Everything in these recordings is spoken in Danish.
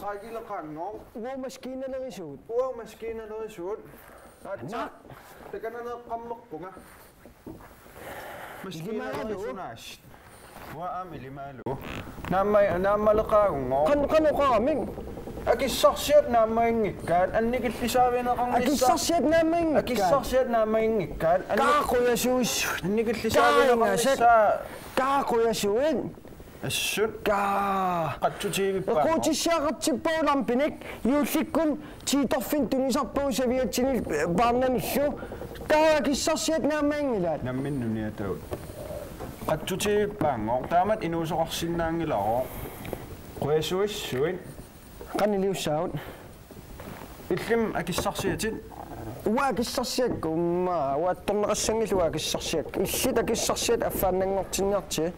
Trækilderkrangen. Uomaskiinaleriisuut. Uomaskiinaleriisuut. Atsa. Tekanana qammaqpunga. Maskiinaleriisunaas. Waami limalu. Naamaleqaagungo. Qanuqaaming. Akissarsiat naamaingikkaat annikillisaavineqarnissa. Akissarsiat naamaingikkaat. Akissarsiat naamaingikkaat. Kaaquyasuus. Annikillisaavineqarnissa. Kaaquyasuin. Assut. Qatsutiivippa. Quutissiaqartippuularpinik yuullikkun tiitorfin tunisarpuusaviatsinil paarnamillu. Akissarsiat naamaingilaat. Namminnuni ataut. Qatsutiivippaangoor taamat inuusoqarsinnaangilaro. Quyasuissuin. Qaniliussaut. Illim akissarsiatit. Akissarsiakkum uattorneqassangillu akissarsiak. Illit akissarsiat affaannangortinniarti.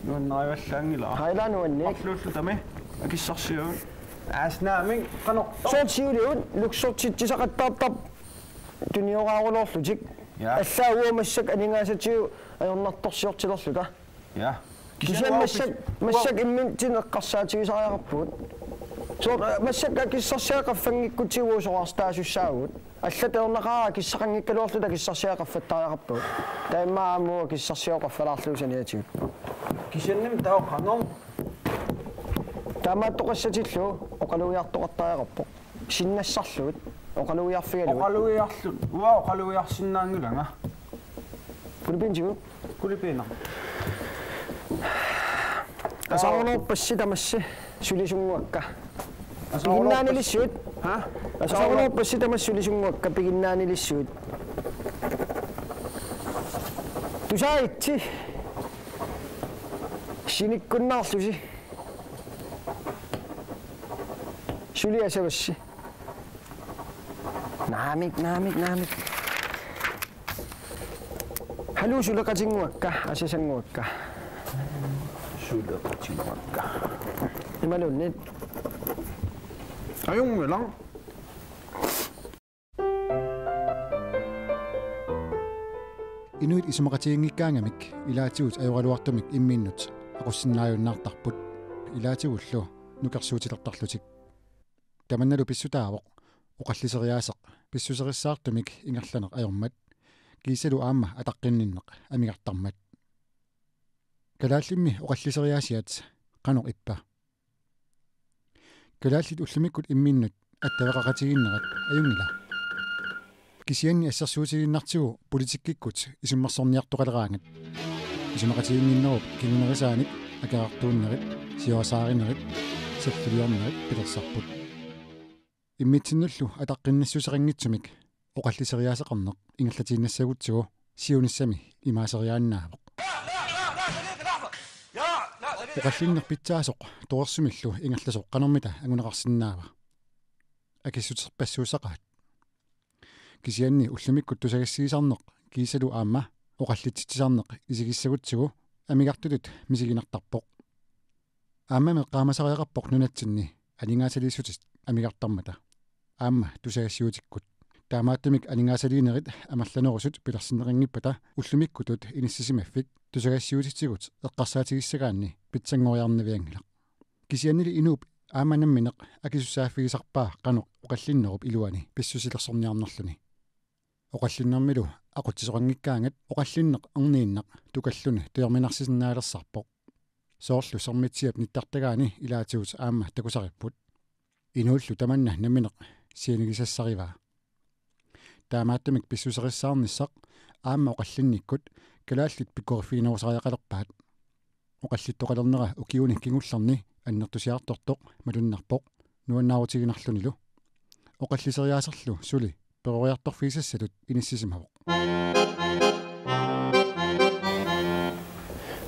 Nuannarivallaangila. Hailanuannik. Arlullu tami akissarsiuun. Aasnaaming qanoq. Soortiuliut luksortitsisaqattaartar tunioraaruloorlutik. Allaaguumassak aningaasattiu ajornartorsiortilerluta. Ja. Kisian massak immintin eqqarsaatigisariaqarpuut. Massak akissarsiaqaffangikkutiguusoqarstaasussaaugut. Аллатеорнақараа киссақангиккалуорлута киссарсиақарфаттариақарпут таимаамуа киссарсиоқарфалаарлуусаниатигут кисианним таоққанор таамааттоқассатиллу оқалуиартоқартариақарпоқ синнассарлуут оқалуиарфигалу оқалуиарлут уа оқалуиарсиннаангулага кулипинтигу кулипина асаарнерпасси тамасси сулисунгуакка пигиннаанилиссуут асаарнерпасси тамасси сулисунгуакка пигиннаанилиссуут тусаитси синиккуннаарлуси сулиасавасси наамик халуусулеқатингуакка асасангуакка сулеқатингуакка ималуннит аюнгмелан Inuit isumaqatiingikkaangamik ilaatigut ajorluartumik imminnut aqussinnaajunnaartarput ilaatigullu nukersuutilertarlutik tamannalu pissutaavoq uqalliseriaaseq pissuserissaartumik ingerlaneq ajormat kiisalu aamma ataqqinninneq amigartarmat kalaallimmi uqalliseriaasiat qanoq ippa kalaallit ullimikkut imminnut attavaqaqatiginnerat ajungila kisianni assarsuutiginnartigu politikkikkut isummarsorniartoqaleraangat isumaqatiginninnerup kimunerisaanit akaartuunnerit siorasaarinnerit salliliornerit pilersarput immitsinullu ataqqinnissuseqanngitsumik oqalliseriaaseqarneq ingerlatiinnassagutsugu siunissami imaaseriaannaapoq oqallinnerpitsaasoq toersumillu ingerlasoq qanermita anguneqarsinnaava akissuterpassuusaqaat kisianni ullimikkut tusagassiisarneq kiisalu aamma oqallitsitsisarneq isigissagutsugu amigartutut misiginartarpoq aamma meqqaamasariaqarpoq nunatsinni aningaasaliissutit amigartarmata aamma tusagassiutikkut taamaattumik aningaasaliinerit amallanerusut pilersinneqingippata ullimikkutut inissisimaffit tusagassiutitsigut eqqarsaatigisagaanni pitsangoriarniviangilaq kisiannili inuup aammanammineq akisussaafigisarpaa qanoq oqallinnerup iluani pissusilersorniarnerluni oqallinnermilu aqutisoqangikkaangat oqallinneq erniinneq tukalluni tuyorminarsisinnaalersarpoq soorlu sermitsiap nittartagaani ilaatigut aamma takusaripput inuullu tamanna namineq siinigisassarivaa taamaattumik pissuserissaarnissaq aamma oqallinnikkut kalaallit pikkorifiinerusariaqalerpaat oqallittoqalernera ukiuni kingullerni аннертусиарторtoq малуннарpoq nuannaaruutiginarlunilu oqalliseriaaserlu suli peroriartorfiisassalut inissisimavoq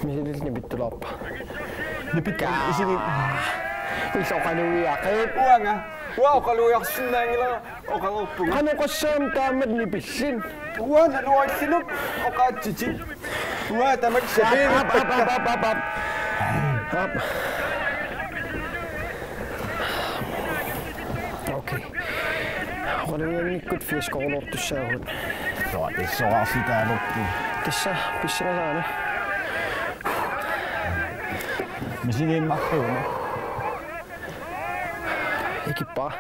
мисилилни биттулаарпа нипикка исини исоқалуиақип уақалуиарсиннаангила оқалерпуга канеқассаам таамат нипиллин нуаллинут оқаатсити тамак сапииниппакка Qoluyannikkut fiisqorulortussaagut. Tissorarsitaalortu. Tissa pissinasaana. Misiniimmartuuma. Ikke bare.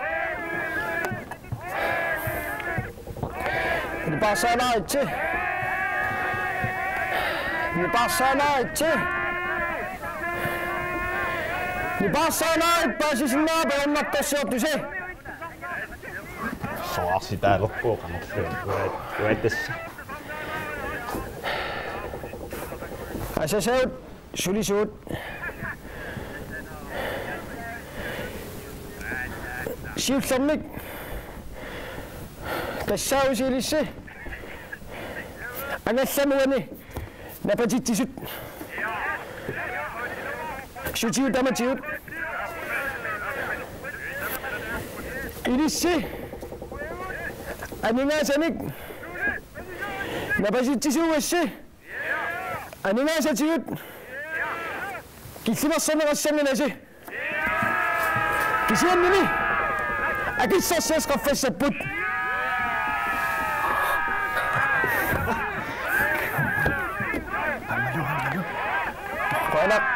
Ni bare sagde nej til. Ni bare sagde nej til. Ni bare sagde nej, bare siis naapurin matkas sijoitusi. Soasi tää loppuu kannattaa. Asa saut, suli suut. Siutsarnik. Tassausiilissi. Angassamuani. Napatittisut. Sutiut amatiut. Ilissi. Aningasanik. Napatittisuuassi. Aningasatiut. Kissimassanagassanganasi. Kisiannini. Akissassiasqaffassapput.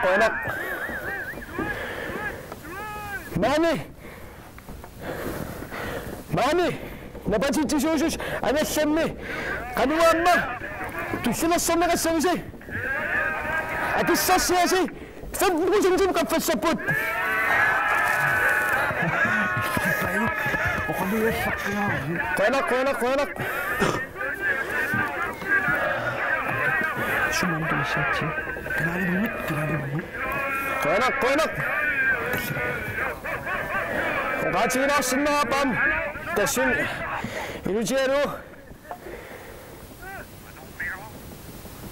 Qonak. Mani. Napatitisuusus anassammi. Qanuamma. Kissimassanagassanasi. Akissassiasi. Fadmusumsum qaffassapput. Qonak. Şundan dolaşatçı. Qonak. 같이 일어났습니다, 밤. 대신 일제로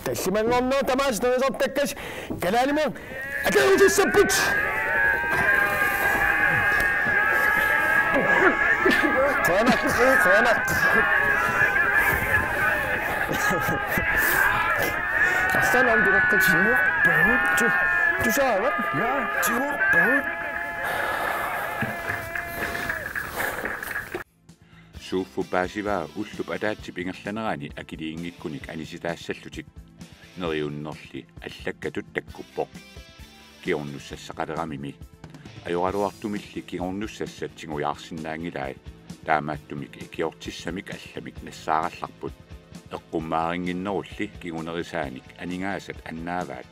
대신만 없는 다마스 너서 때까지 계란이면 아까우지 서붙. Qonak. Aslan om direkte til du så hvad? Ja, til Suuffu paasivaa ullup ataatip ingerlanerani akiliingikkunik anisitaassаллутик neriunnerli allakatut takkuppoq kiornussassaqaleramimi ajorluartumilli kiornussassat tingujaarsinnaangilai taamaattumik ikiortissamik allamik nassaarallarput eqqummaarinnginnerulli kigunerisaanik aningaasat annaavaat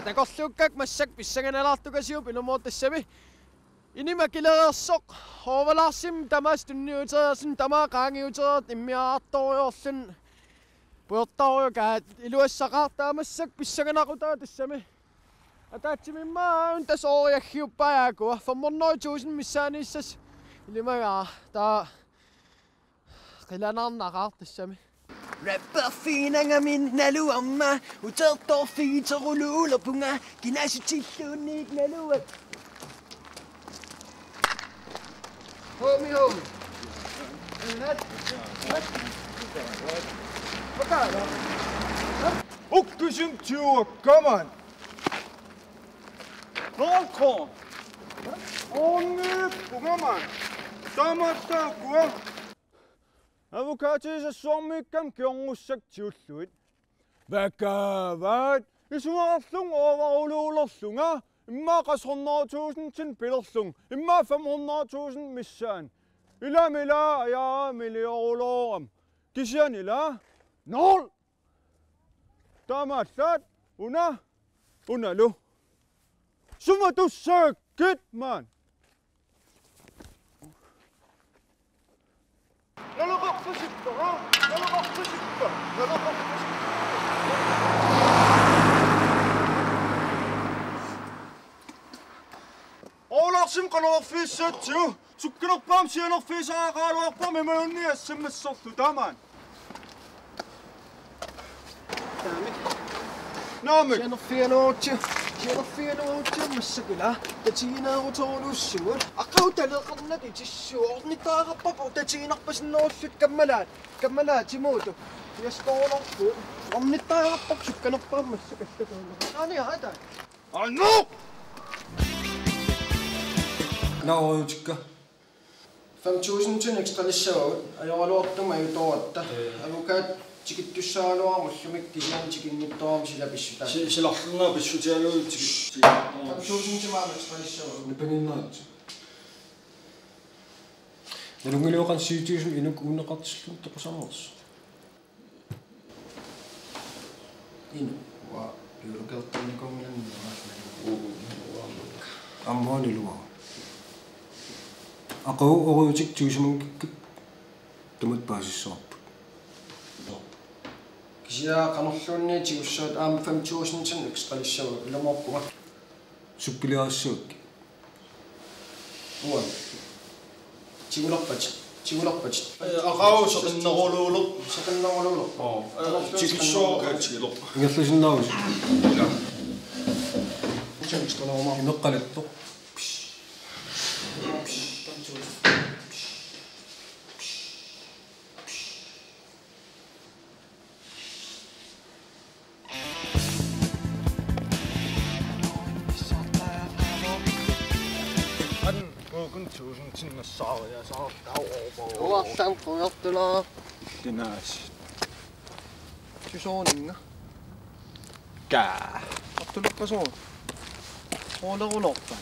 Takolluukkak massak pissanganalaartukasiup ilumoortassami inimakilereersoq overlarsim tamas tunniuteersin tamaa qaangiuteert immiaartoriorlun puertoriukaat iluassaqaartaamassak pissanganaqutaat tassami ataatimimmaa untas ooriaggiuppajaakua 500.000 missaaniissas ilimagaa taa qilanarnaqaar tassami Rapper fiinangamin naluamma utertorfigiteruluulapunga kinasutillunniik naluat Homi Vakala Ukkysym tiuakkaman. Nolko. Onniippumaman. Tamattaakua. Avukatiisa suommikkam kiongussak tiulluit. Vakaavat. Isuarlung overuluulerlunga. Imma 100.000 tin pillerlung. Imma 500.000 missaan. Ilamila ajaa miljooloram. Kisianila. Nol. Tamattat. Unalu. Sumatussakit man. Nalaqarpasikka. Olarsim qanorfiissaatsiu. Sukkinerpaam sianerfiisaaqaaluarpam imaunniassammassorlu tamaan. نامك Kierfianootja massakila tatiinaarutorluussugut aqautaleqarnaki tissuornitaaqarpaku tatiinarpasinnerussut kammalaat timuutu yastoorlarpu ornittaaqarpak sukkanerpaammassakattakuulla aani haata 안녕 naoruutikka 5000 tun ekstra lissaavut ajorluortuma ajutoratta avukaat tikittussaaluarmullumik kisian tikinnittoram silapissut 실랑나 비슈지아요 5000 tumaam ekstra lissaavut Nipaninnaat. Nalungiluoqan 7000 inuk unneqartillu toqusarnerus. inu wa piurukertarnikommilannimaa Ammooniluwa. Aqu oruutik tuusumunkik tumut paasissorpu. kisia qanerluunni tigussuut aam 5000 tun ekstra lissaavut ilamorpuma Suppiliaassuuk. uan tigulerpat 아가우 서든너로로 saqinnerululo 지기쇼 같이로 Ingerlusinnaavus. ekstra Imeqqalittoq. 그건 조승 친구 싸워야서 나오고 uartaan qoyartula 디나시 tusoorninga 까 artuluqqasuun qolerulorpa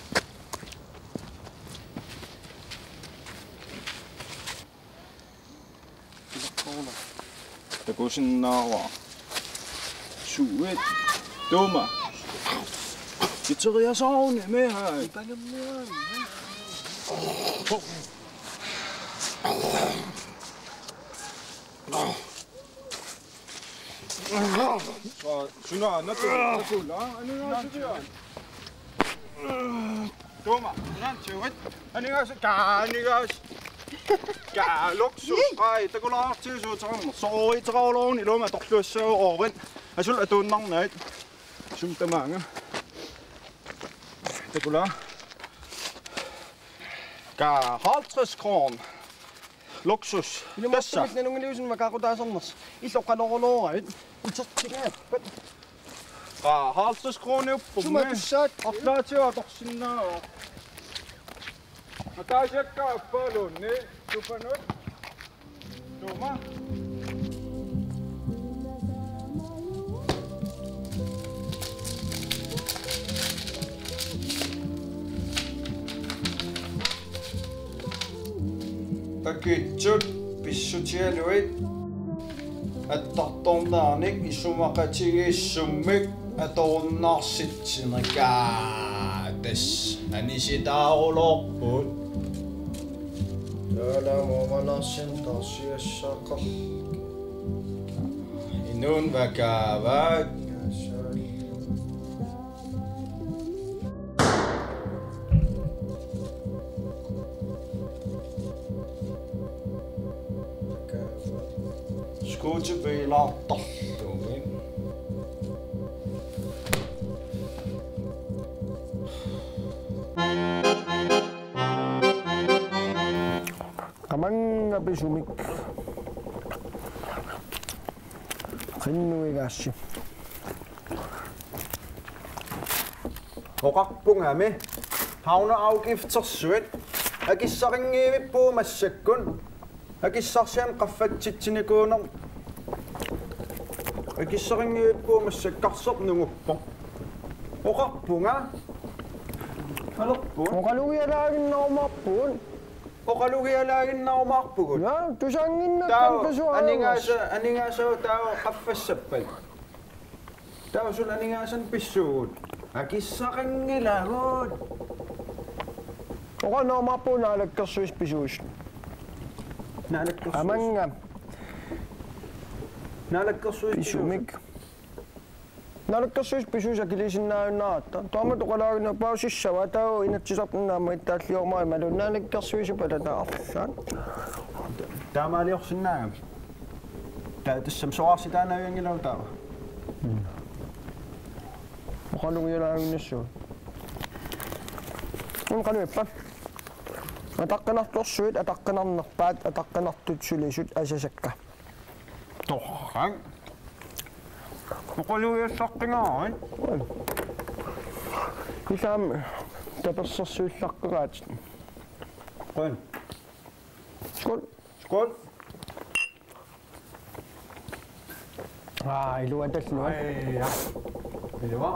대고신 나와 수에 도마 이쪽이야 싸우네 매하 ipanamniaan 준아 나도 안녕하세요 도마 난 지금 안녕하세요 까 록수 아이 뜨거라 지수 장 소이 뜨거로니 로마 독도서 오wen 아술 아돈 낭네 좀 때망아 뜨거라 까 50 kron luksus tässä ilmoittamit nenungiliusin makakutaasorners illoqqanoruluurait utertigaat 까 50 kron uppumme sumatussaat Arlaatio torsinnaa. Mataasiakka appaalunni tupanut. Tuma. Takitsut pissutialuit. Attartornaanik isumaqatigissummik atorunnarsitsinerikas anisitaarulorput taalamuumalarsin tarsiassaqar inun vakaavaat skuutipiilaartarluugin Qamanga pisumik. Qinnuigaassi. Oqarpungami hauna auqiftersuit akissaringiivippuumassakkun akissarsian qaffatsitsinikuuner akissaringiivippuumassakkarsornunguppo oqarpunga alerpun Oqalugialaaginnarumarpuun. oqalugialaaginnarumaarpugut Ja, tusanginnakkan tao pisuarugas. aningaasa tao qaffassappal tao sul aningaasan pissuut akissaringilagut Oqanormarpuun aalakkersuis pisuus. naalakkersuus Qamanga naalakkersuus pisumik. Nalakkersuis pisuus akilisinnaayunnaaratta. Tuamat oqalaaginna pausissava tao inatsisartinnaama ittaallioormaa malunnaanakkersuisupala taarsaat. taamaaliorsinnaagam taa tassam soarsitaanaayuangilau taava qalungilaanginnissuut qanuippa атаққинарторсуит атаққинарнерпаат атаққинартут сулисут асасакка торхан оқолуиассаққингаан кисаам таперсэрсуиллаққераат қон скол скол илуаталлуа илуа